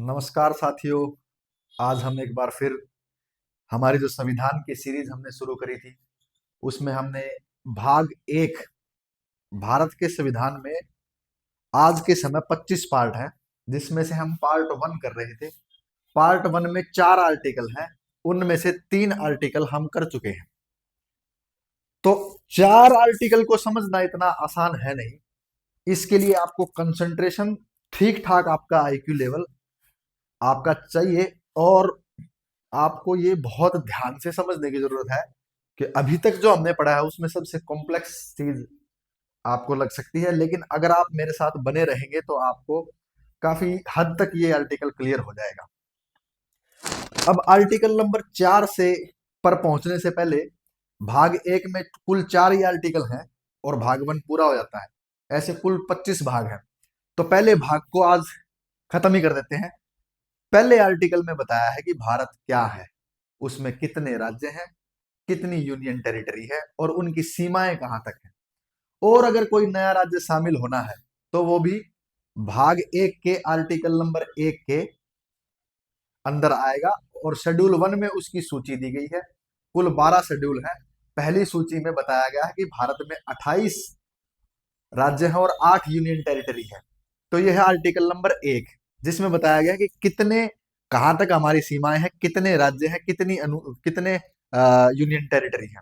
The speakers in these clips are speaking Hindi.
नमस्कार साथियों। आज हम एक बार फिर हमारी जो संविधान की सीरीज हमने शुरू करी थी उसमें हमने भाग एक भारत के संविधान में आज के समय 25 पार्ट हैं, जिसमें से हम पार्ट वन कर रहे थे। पार्ट वन में 4 आर्टिकल हैं, उनमें से 3 आर्टिकल हम कर चुके हैं। तो 4 आर्टिकल को समझना इतना आसान है नहीं। इसके लिए आपको कंसंट्रेशन, ठीक ठाक आपका आईक्यू लेवल आपका चाहिए, और आपको ये बहुत ध्यान से समझने की जरूरत है कि अभी तक जो हमने पढ़ा है उसमें सबसे कॉम्प्लेक्स चीज आपको लग सकती है, लेकिन अगर आप मेरे साथ बने रहेंगे तो आपको काफी हद तक ये आर्टिकल क्लियर हो जाएगा। अब आर्टिकल नंबर 4 से पर पहुंचने से पहले भाग एक में कुल 4 ही आर्टिकल हैं और भाग वन पूरा हो जाता है। ऐसे कुल 25 भाग हैं। तो पहले भाग को आज खत्म ही कर देते हैं। पहले आर्टिकल में बताया है कि भारत क्या है, उसमें कितने राज्य हैं, कितनी यूनियन टेरिटरी है और उनकी सीमाएं कहां तक हैं। और अगर कोई नया राज्य शामिल होना है तो वो भी भाग एक के आर्टिकल नंबर 1 के अंदर आएगा। और शेड्यूल 1 में उसकी सूची दी गई है। कुल 12 शेड्यूल है। पहली सूची में बताया गया है कि भारत में 28 राज्य हैं और 8 यूनियन टेरिटरी है। तो यह है आर्टिकल नंबर 1, जिसमें बताया गया कि कितने, कहां तक हमारी सीमाएं हैं, कितने राज्य हैं, कितने यूनियन टेरिटरी हैं।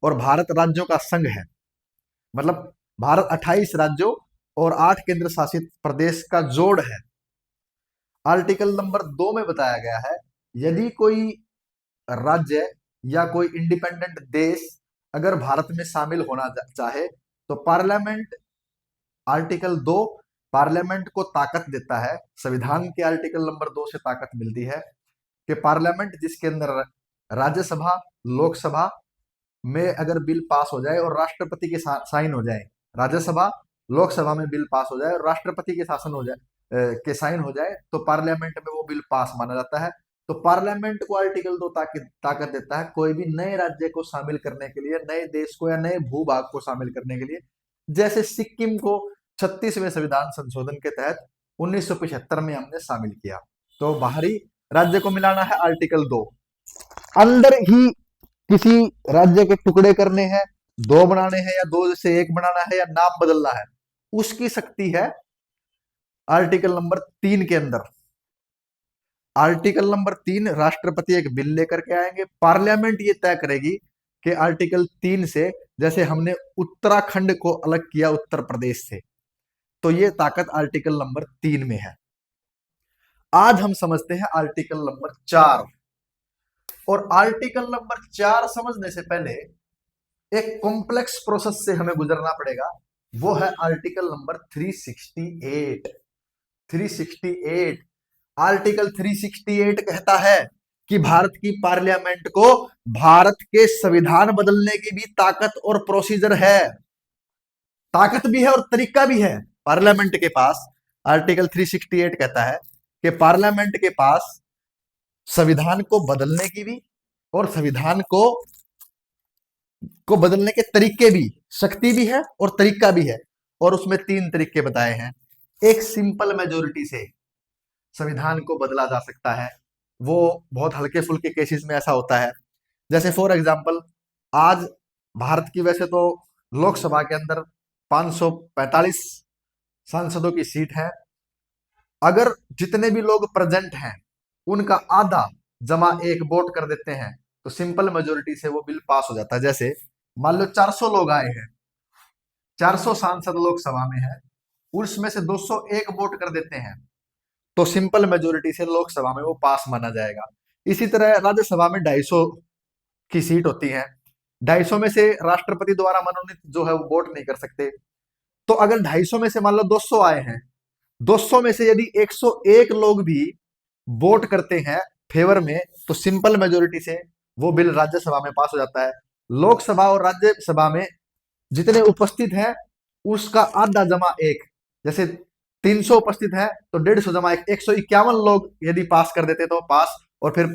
और भारत राज्यों का संघ है, मतलब भारत 28 राज्यों और 8 केंद्र शासित प्रदेश का जोड़ है। आर्टिकल नंबर 2 में बताया गया है, यदि कोई राज्य या कोई इंडिपेंडेंट देश अगर भारत में शामिल होना चाहे तो पार्लियामेंट, आर्टिकल 2 पार्लियामेंट को ताकत देता है। संविधान के आर्टिकल नंबर 2 से ताकत मिलती है कि पार्लियामेंट जिसके अंदर राज्यसभा, लोकसभा में अगर बिल पास हो जाए और राष्ट्रपति के साइन हो जाए, राज्यसभा लोकसभा में बिल पास हो जाए और राष्ट्रपति के शासन हो जाए, के साइन हो जाए, तो पार्लियामेंट में वो बिल पास माना जाता है। तो पार्लियामेंट को आर्टिकल 2 ताकत देता है कोई भी नए राज्य को शामिल करने के लिए, नए देश को या नए भूभाग को शामिल करने के लिए। जैसे सिक्किम को 36वें संविधान संशोधन के तहत 1975 में हमने शामिल किया। तो बाहरी राज्य को मिलाना है आर्टिकल 2, अंदर ही किसी राज्य के टुकड़े करने हैं, 2 बनाने हैं या 2 से 1 बनाना है या नाम बदलना है, उसकी शक्ति है आर्टिकल नंबर 3 के अंदर। आर्टिकल नंबर 3, राष्ट्रपति एक बिल लेकर के आएंगे, पार्लियामेंट ये तय करेगी कि आर्टिकल 3 से, जैसे हमने उत्तराखंड को अलग किया उत्तर प्रदेश से, तो ये ताकत आर्टिकल नंबर 3 में है। आज हम समझते हैं आर्टिकल नंबर 4। और आर्टिकल नंबर 4 समझने से पहले एक कॉम्प्लेक्स प्रोसेस से हमें गुजरना पड़ेगा। वो है आर्टिकल नंबर 368। 368 आर्टिकल 368 कहता है कि भारत की पार्लियामेंट को भारत के संविधान बदलने की भी ताकत और प्रोसीजर है। ताकत भी है और तरीका भी है पार्लियामेंट के पास। आर्टिकल 368 कहता है कि पार्लियामेंट के पास संविधान को बदलने की भी और संविधान को बदलने के तरीके भी, शक्ति भी है और तरीका भी है। और उसमें 3 तरीके बताए हैं। एक सिंपल मेजोरिटी से संविधान को बदला जा सकता है, वो बहुत हल्के फुल्के केसेस में ऐसा होता है। जैसे फॉर एग्जांपल, आज भारत की वैसे तो लोकसभा के अंदर 545 सांसदों की सीट है। अगर जितने भी लोग प्रेजेंट हैं उनका आधा जमा 1 वोट कर देते हैं तो सिंपल मेजोरिटी से वो बिल पास हो जाता है। जैसे मान लो 400 लोग आए हैं, 400 सांसद लोकसभा में है, उसमें से 201 वोट कर देते हैं तो सिंपल मेजोरिटी से लोकसभा में वो पास माना जाएगा। इसी तरह राज्यसभा में 250 की सीट होती है, 250 में से राष्ट्रपति द्वारा मनोनीत जो है वो वोट नहीं कर सकते। तो अगर 250 में से मान लो 200 आए हैं, 200 में से यदि 101 लोग भी वोट करते हैं फेवर में तो सिंपल मेजोरिटी से वो बिल राज्यसभा में पास हो जाता है। लोकसभा और राज्यसभा में जितने उपस्थित हैं उसका आधा जमा 1, जैसे 300 उपस्थित है तो 150 जमा 1, 151 लोग यदि पास कर देते तो पास, और फिर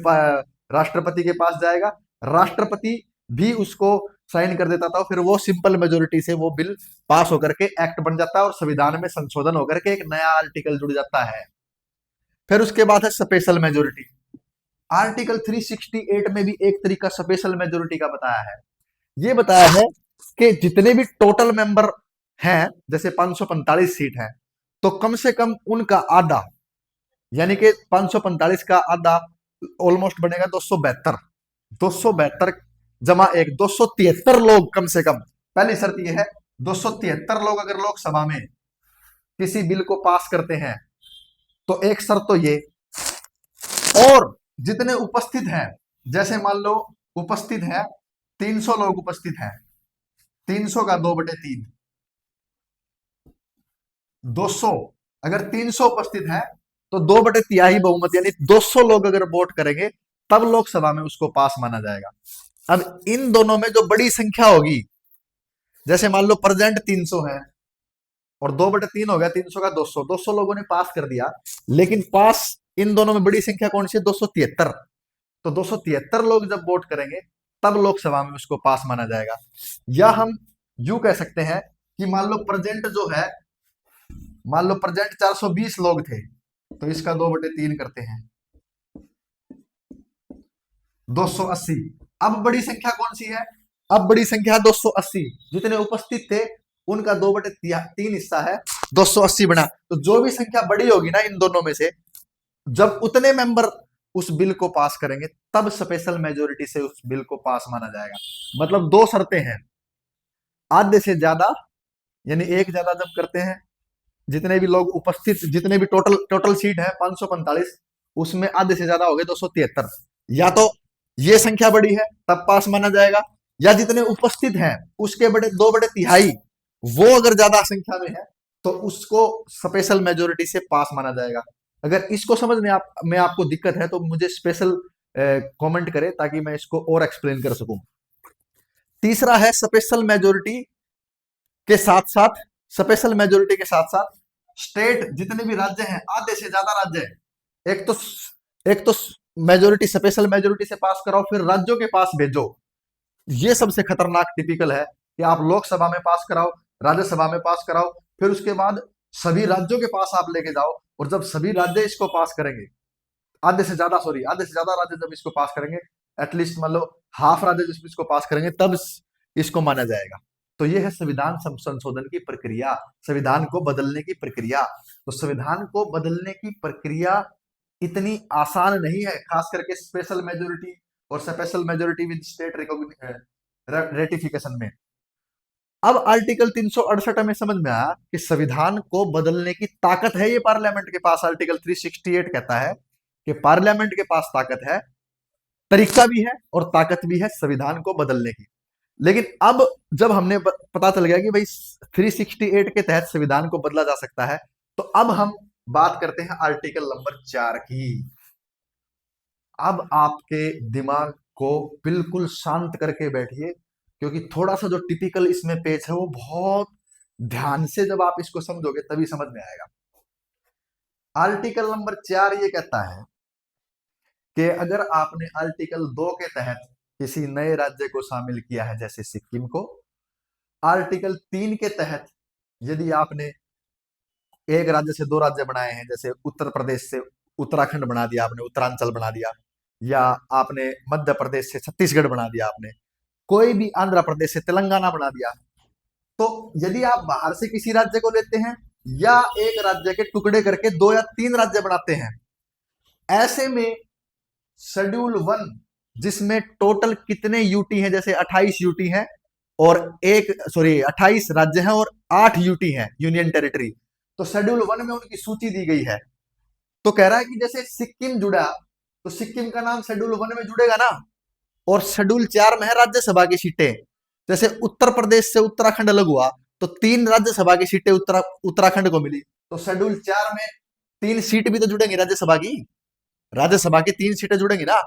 राष्ट्रपति के पास जाएगा, राष्ट्रपति भी उसको साइन कर देता था, फिर वो सिंपल मेजोरिटी से वो बिल पास होकर के एक्ट बन जाता है और संविधान में संशोधन होकर के एक नया आर्टिकल जुड़ जाता है। फिर उसके बाद है स्पेशल मेजोरिटी। आर्टिकल 368 में भी एक तरीका स्पेशल मेजोरिटी का बताया है। ये बताया है कि जितने भी टोटल मेंबर हैं, जैसे 545 सीट है, तो कम से कम उनका आधा, यानी कि 545 का आधा ऑलमोस्ट बनेगा 272। 272 जमा एक 273 लोग कम से कम। पहली शर्त यह है 273 लोग अगर लोकसभा में किसी बिल को पास करते हैं तो एक शर्त तो ये, और जितने उपस्थित हैं, जैसे मान लो उपस्थित है 300 लोग उपस्थित हैं, 300 का 2/3, 200, अगर 300 उपस्थित है तो 2/3 बहुमत यानी 200 लोग अगर वोट करेंगे तब लोकसभा में उसको पास माना जाएगा। अब इन दोनों में जो बड़ी संख्या होगी, जैसे मान लो प्रेजेंट 300 है और 2/3 हो गया, 300 का 200, 200 लोगों ने पास कर दिया, लेकिन पास इन दोनों में बड़ी संख्या कौन सी है? 273। तो 273 लोग जब वोट करेंगे तब लोकसभा में उसको पास माना जाएगा। या हम यूं कह सकते हैं कि मान लो प्रेजेंट जो है, मान लो प्रेजेंट 420 लोग थे, तो इसका 2/3 करते हैं, 280। अब बड़ी संख्या कौन सी है? अब बड़ी संख्या 280, जितने उपस्थित थे उनका 2/3 हिस्सा है, 280 बना। तो जो भी संख्या बड़ी होगी ना इन दोनों में से, जब उतने मेंबर उस बिल को पास करेंगे तब स्पेशल मेजोरिटी से उस बिल को पास माना जाएगा। मतलब दो शर्तें हैं, आधे से ज्यादा यानी एक ज्यादा जब करते हैं, जितने भी लोग उपस्थित, जितने भी टोटल टोटल सीट है 545, उसमें आधे से ज्यादा हो गए 273, या तो ये संख्या बड़ी है तब पास माना जाएगा, या जितने उपस्थित हैं उसके बड़े 2/3 वो अगर ज्यादा संख्या में है तो उसको स्पेशल मेजोरिटी से पास माना जाएगा। अगर इसको समझ में आपको दिक्कत है तो मुझे स्पेशल कमेंट करें ताकि मैं इसको और एक्सप्लेन कर सकूं। तीसरा है स्पेशल मेजोरिटी के साथ साथ, स्पेशल मेजोरिटी के साथ साथ स्टेट, जितने भी राज्य हैं, आधे से ज्यादा राज्य हैं, एक तो मेजोरिटी स्पेशल मेजोरिटी से पास कराओ फिर राज्यों के पास भेजो। ये सबसे खतरनाक टिपिकल है कि आप लोकसभा में पास कराओ, राज्यसभा में पास कराओ, फिर उसके बाद सभी राज्यों के पास आप लेके जाओ, और जब सभी राज्य इसको पास करेंगे, आधे से ज्यादा राज्य जब इसको पास करेंगे, एटलीस्ट मान लो हाफ राज्य जब इसको पास करेंगे तब इसको माना जाएगा। तो ये है संविधान संशोधन की प्रक्रिया, संविधान को बदलने की प्रक्रिया। तो संविधान को बदलने की प्रक्रिया इतनी आसान नहीं है, खास करके स्पेशल मेजोरिटी और special majority with state ratification में। अब आर्टिकल 368 में समझ में आया कि संविधान को बदलने की ताकत है ये पार्लियामेंट के पास। आर्टिकल 368 कहता है कि पार्लियामेंट के पास ताकत है, तरीका भी है और ताकत भी है संविधान को बदलने की। लेकिन अब जब हमने पता चल गया कि भाई 368 के तहत संविधान को बदला जा सकता है, तो अब हम बात करते हैं आर्टिकल नंबर 4 की। अब आपके दिमाग को बिल्कुल शांत करके बैठिए, क्योंकि थोड़ा सा जो टिपिकल इसमें पेज है वो बहुत ध्यान से जब आप इसको समझोगे तभी समझ में आएगा। आर्टिकल नंबर 4 ये कहता है कि अगर आपने आर्टिकल 2 के तहत किसी नए राज्य को शामिल किया है, जैसे सिक्किम को, आर्टिकल 3 के तहत यदि आपने एक राज्य से दो राज्य बनाए हैं, जैसे उत्तर प्रदेश से उत्तराखंड बना दिया आपने, उत्तरांचल बना दिया, या आपने मध्य प्रदेश से छत्तीसगढ़ बना दिया, आपने कोई भी आंध्र प्रदेश से तेलंगाना बना दिया, तो यदि आप बाहर से किसी राज्य को लेते हैं या एक राज्य के टुकड़े करके 2 या 3 राज्य बनाते हैं, ऐसे में शेड्यूल 1 जिसमें टोटल कितने यूटी हैं, जैसे 28 यूटी हैं और 28 राज्य हैं और 8 यूटी हैं यूनियन टेरिटरी, तो शेड्यूल 1 में उनकी सूची दी गई है। तो कह रहा है कि जैसे सिक्किम जुड़ा तो सिक्किम का नाम शेड्यूल 1 में जुड़ेगा ना, और शेड्यूल 4 में है राज्यसभा की सीटें। जैसे उत्तर प्रदेश से उत्तराखंड अलग हुआ तो 3 राज्यसभा की सीटें उत्तराखंड को मिली, तो शेड्यूल 4 में 3 सीट भी तो जुड़ेंगी राज्यसभा की, राज्यसभा की 3 सीटें जुड़ेंगी ना।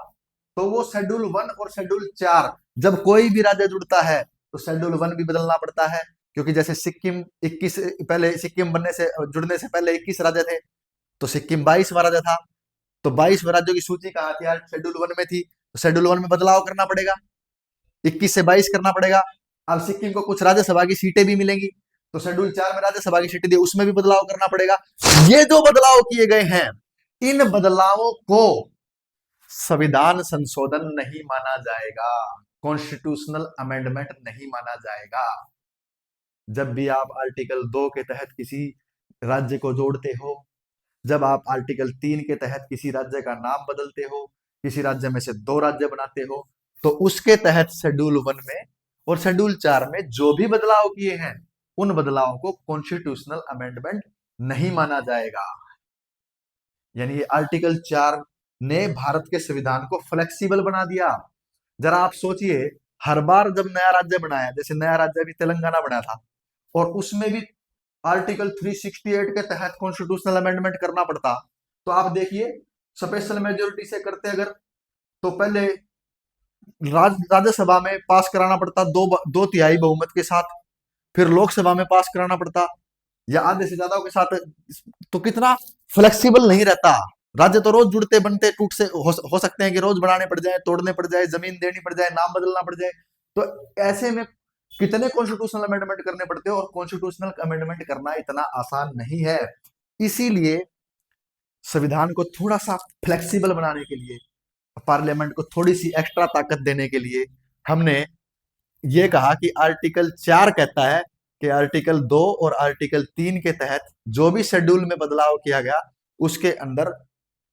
तो वो शेड्यूल 1 और शेड्यूल 4 जब कोई भी राज्य जुड़ता है तो शेड्यूल 1 भी बदलना पड़ता है, क्योंकि जैसे सिक्किम 21, पहले सिक्किम जुड़ने से पहले 21 राज्य थे, तो सिक्किम 22वां राज्य था, तो 22 राज्यों की सूची कहाँ थी यार? शेड्यूल 1 में थी, तो शेड्यूल 1 में बदलाव करना पड़ेगा, 21 से 22 करना पड़ेगा। अब सिक्किम को कुछ राज्यसभा की सीटें भी मिलेंगी, तो शेड्यूल 4 में राज्यसभा की सीटें दी, उसमें भी बदलाव करना पड़ेगा। ये जो बदलाव किए गए हैं इन बदलावों को संविधान संशोधन नहीं माना जाएगा, कॉन्स्टिट्यूशनल अमेंडमेंट नहीं माना जाएगा। जब भी आप आर्टिकल 2 के तहत किसी राज्य को जोड़ते हो, जब आप आर्टिकल 3 के तहत किसी राज्य का नाम बदलते हो, किसी राज्य में से दो राज्य बनाते हो, तो उसके तहत शेड्यूल 1 में और शेड्यूल 4 में जो भी बदलाव किए हैं, उन बदलावों को कॉन्स्टिट्यूशनल अमेंडमेंट नहीं माना जाएगा। यानी ये आर्टिकल 4 ने भारत के संविधान को फ्लेक्सिबल बना दिया। जरा आप सोचिए, हर बार जब नया राज्य बनाया, जैसे नया राज्य अभी तेलंगाना बना था, और उसमें भी आर्टिकल 368 के तहत कॉन्स्टिट्यूशनल अमेंडमेंट करना पड़ता, तो आप देखिए स्पेशल मेजोरिटी से करते अगर, तो पहले राज्यसभा में पास कराना पड़ता दो तिहाई बहुमत के साथ, फिर लोकसभा में पास कराना पड़ता या आधे से ज्यादा के साथ। तो कितना फ्लेक्सिबल नहीं रहता। राज्य तो रोज जुड़ते बनते टूट से हो सकते हैं कि रोज बनाने पड़ जाए, तोड़ने पड़ जाए, जमीन देनी पड़ जाए, नाम बदलना पड़ जाए। तो ऐसे में कितने कॉन्स्टिट्यूशनल अमेंडमेंट करने पड़ते हैं, और कॉन्स्टिट्यूशनल अमेंडमेंट करना इतना आसान नहीं है। इसीलिए संविधान को थोड़ा सा फ्लेक्सिबल बनाने के लिए, पार्लियामेंट को थोड़ी सी एक्स्ट्रा ताकत देने के लिए हमने ये कहा कि आर्टिकल 4 कहता है कि आर्टिकल 2 और आर्टिकल 3 के तहत जो भी शेड्यूल में बदलाव किया गया, उसके अंदर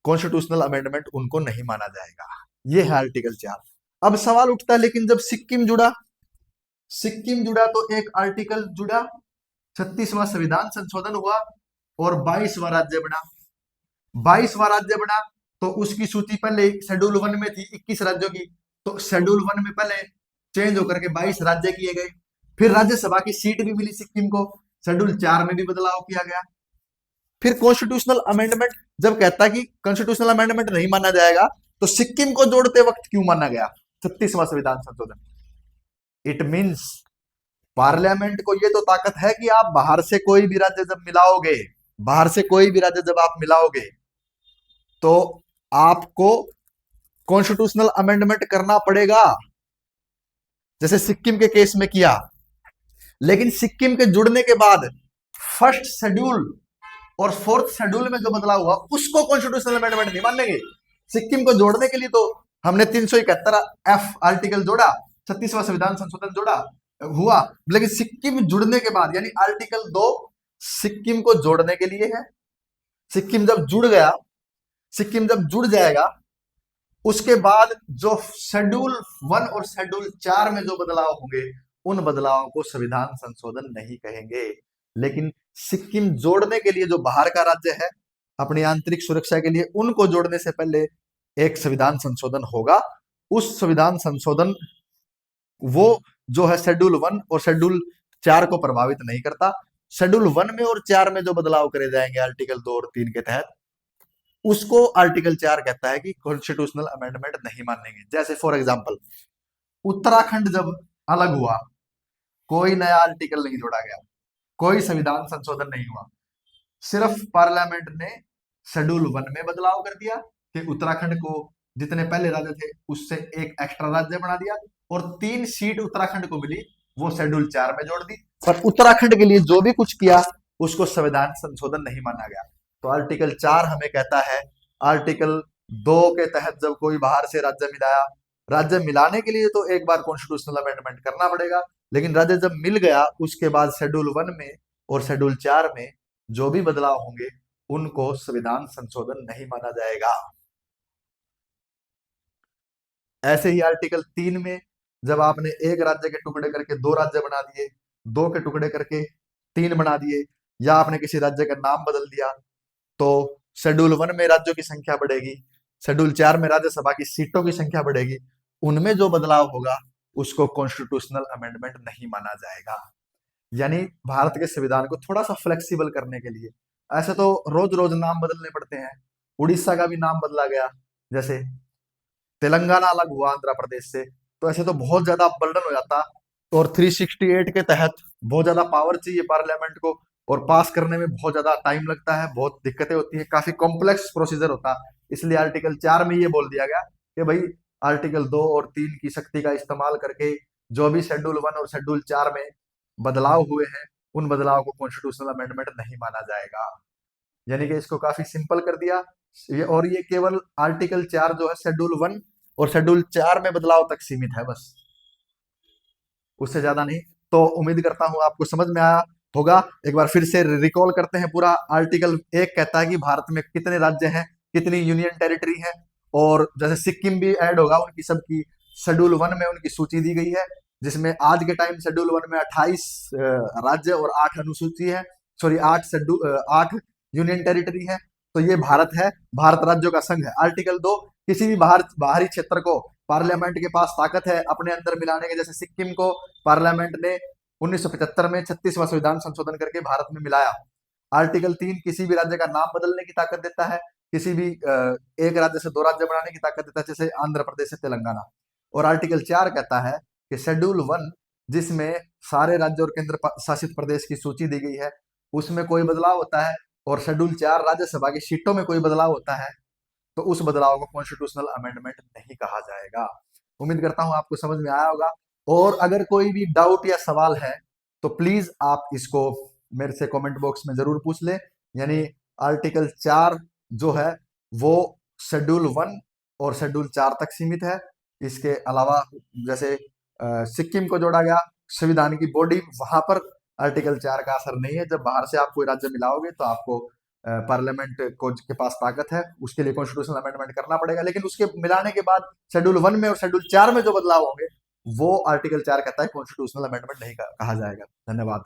कॉन्स्टिट्यूशनल अमेंडमेंट उनको नहीं माना जाएगा। ये है आर्टिकल 4। अब सवाल उठता है, लेकिन जब सिक्किम जुड़ा तो एक आर्टिकल जुड़ा, 36वां संविधान संशोधन हुआ और 22वां राज्य बना। 22वां राज्य बना तो उसकी सूची पहले शेड्यूल 1 में थी 21 राज्यों की, तो शेड्यूल 1 में पहले चेंज होकर के 22 राज्य किए गए। फिर राज्यसभा की सीट भी मिली सिक्किम को, शेड्यूल 4 में भी बदलाव किया गया। फिर कॉन्स्टिट्यूशनल अमेंडमेंट जब कहता कि कॉन्स्टिट्यूशनल अमेंडमेंट नहीं माना जाएगा, तो सिक्किम को जोड़ते वक्त क्यों माना गया 36वां संविधान संशोधन? इट मीन्स पार्लियामेंट को ये तो ताकत है कि आप बाहर से कोई भी राज्य जब मिलाओगे, बाहर से कोई भी राज्य जब आप मिलाओगे, तो आपको कॉन्स्टिट्यूशनल अमेंडमेंट करना पड़ेगा, जैसे सिक्किम के केस में किया। लेकिन सिक्किम के जुड़ने के बाद फर्स्ट शेड्यूल और फोर्थ शेड्यूल में जो बदलाव हुआ, उसको कॉन्स्टिट्यूशनल अमेंडमेंट नहीं मानेंगे। सिक्किम को जोड़ने के लिए तो हमने 371 F आर्टिकल जोड़ा, 36वां संविधान संशोधन जोड़ा हुआ, लेकिन सिक्किम जुड़ने के बाद, यानी आर्टिकल 2 सिक्किम को जोड़ने के लिए है। सिक्किम जब जुड़ गया, सिक्किम जब जुड़ जाएगा, उसके बाद जो शेड्यूल 1 और शेड्यूल 4 में जो बदलाव होंगे, उन बदलावों को संविधान संशोधन नहीं कहेंगे। लेकिन सिक्किम जोड़ने के लिए जो बाहर का राज्य है, अपनी आंतरिक सुरक्षा के लिए, उनको जोड़ने से पहले एक संविधान संशोधन होगा। उस संविधान संशोधन वो जो है शेड्यूल 1 और शेड्यूल 4 को प्रभावित नहीं करता। शेड्यूल 1 में और 4 में जो बदलाव करे जाएंगे आर्टिकल 2 और 3 के तहत, उसको आर्टिकल 4 कहता है कि कॉन्स्टिट्यूशनल अमेंडमेंट नहीं मानेंगे। जैसे फॉर एग्जांपल, उत्तराखंड जब अलग हुआ, कोई नया आर्टिकल नहीं जोड़ा गया, कोई संविधान संशोधन नहीं हुआ, सिर्फ पार्लियामेंट ने शेड्यूल 1 में बदलाव कर दिया कि उत्तराखंड को जितने पहले राज्य थे उससे एक एक्स्ट्रा राज्य बना दिया, और 3 सीट उत्तराखंड को मिली, वो शेड्यूल 4 में जोड़ दी। पर उत्तराखंड के लिए जो भी कुछ किया, उसको संविधान संशोधन नहीं माना गया। तो आर्टिकल 4 हमें कहता है, आर्टिकल 2 के तहत जब कोई बाहर से राज्य मिलाया, राज्य मिलाने के लिए तो एक बार कॉन्स्टिट्यूशनल अमेंडमेंट करना पड़ेगा, लेकिन राज्य जब मिल गया, उसके बाद शेड्यूल 1 में और शेड्यूल 4 में जो भी बदलाव होंगे, उनको संविधान संशोधन नहीं माना जाएगा। ऐसे ही आर्टिकल 3 में जब आपने एक राज्य के टुकड़े करके दो राज्य बना दिए, दो के टुकड़े करके 3 बना दिए, या आपने किसी राज्य का नाम बदल दिया, तो शेड्यूल 1 में राज्यों की संख्या बढ़ेगी, शेड्यूल 4 में राज्यसभा की सीटों की संख्या बढ़ेगी। उनमें जो बदलाव होगा, उसको कॉन्स्टिट्यूशनल अमेंडमेंट नहीं माना जाएगा। यानी भारत के संविधान को थोड़ा सा फ्लेक्सिबल करने के लिए। ऐसे तो रोज रोज नाम बदलने पड़ते हैं, उड़ीसा का भी नाम बदला गया, जैसे तेलंगाना अलग हुआ आंध्र प्रदेश से, तो ऐसे तो बहुत ज्यादा बर्डन हो जाता, और 368 के तहत बहुत ज्यादा पावर चाहिए पार्लियामेंट को, और पास करने में बहुत ज्यादा टाइम लगता है, बहुत दिक्कतें होती है, काफी कॉम्प्लेक्स प्रोसीजर होता। इसलिए आर्टिकल 4 में ये बोल दिया गया कि भाई आर्टिकल 2 और 3 की शक्ति का इस्तेमाल करके जो भी शेड्यूल 1 और शेड्यूल 4 में बदलाव हुए हैं, उन बदलाव को कॉन्स्टिट्यूशनल अमेंडमेंट नहीं माना जाएगा। यानी कि इसको काफी सिंपल कर दिया, ये केवल आर्टिकल 4 जो है शेड्यूल 1 और शेड्यूल 4 में बदलाव तक सीमित है बस, उससे ज्यादा नहीं। तो उम्मीद करता हूं आपको समझ में आया होगा। एक बार फिर से रिकॉल करते हैं पूरा। आर्टिकल 1 कहता है कि भारत में कितने राज्य हैं, कितनी यूनियन टेरिटरी है, और जैसे सिक्किम भी ऐड होगा उनकी सबकी शेड्यूल 1 में उनकी सूची दी गई है, जिसमें आज के टाइम शेड्यूल 1 में 28 राज्य और 8 अनुसूची है, सॉरी 8 यूनियन टेरिटरी है। तो ये भारत है, भारत राज्यों का संघ है। आर्टिकल 2, किसी भी बाहरी क्षेत्र को पार्लियामेंट के पास ताकत है अपने अंदर मिलाने के, जैसे सिक्किम को पार्लियामेंट ने 1975 में 36वां संविधान संशोधन करके भारत में मिलाया। आर्टिकल 3, किसी भी राज्य का नाम बदलने की ताकत देता है, किसी भी एक राज्य से 2 राज्य बनाने की ताकत देता है, जैसे आंध्र प्रदेश से तेलंगाना। और आर्टिकल 4 कहता है कि शेड्यूल 1, जिसमें सारे राज्य और केंद्र शासित प्रदेश की सूची दी गई है, उसमें कोई बदलाव होता है, और शेड्यूल 4 राज्यसभा की सीटों में कोई बदलाव होता है, तो उस बदलाव को कॉन्स्टिट्यूशनल अमेंडमेंट नहीं कहा जाएगा। उम्मीद करता हूं आपको समझ में आया होगा। और अगर कोई भी डाउट या सवाल है तो प्लीज आप इसको मेरे से कमेंट बॉक्स में जरूर पूछ ले। यानी आर्टिकल 4 जो है वो शेड्यूल 1 और शेड्यूल 4 तक सीमित है। इसके अलावा जैसे सिक्किम को जोड़ा गया संविधान की बॉडी, वहां पर आर्टिकल 4 का असर नहीं है। जब बाहर से आप कोई राज्य मिलाओगे तो आपको पार्लियामेंट को के पास ताकत है, उसके लिए कॉन्स्टिट्यूशनल अमेंडमेंट करना पड़ेगा। लेकिन उसके मिलाने के बाद शेड्यूल 1 में और शेड्यूल 4 में जो बदलाव होंगे वो आर्टिकल 4 कहता है कॉन्स्टिट्यूशनल अमेंडमेंट नहीं कहा जाएगा। धन्यवाद।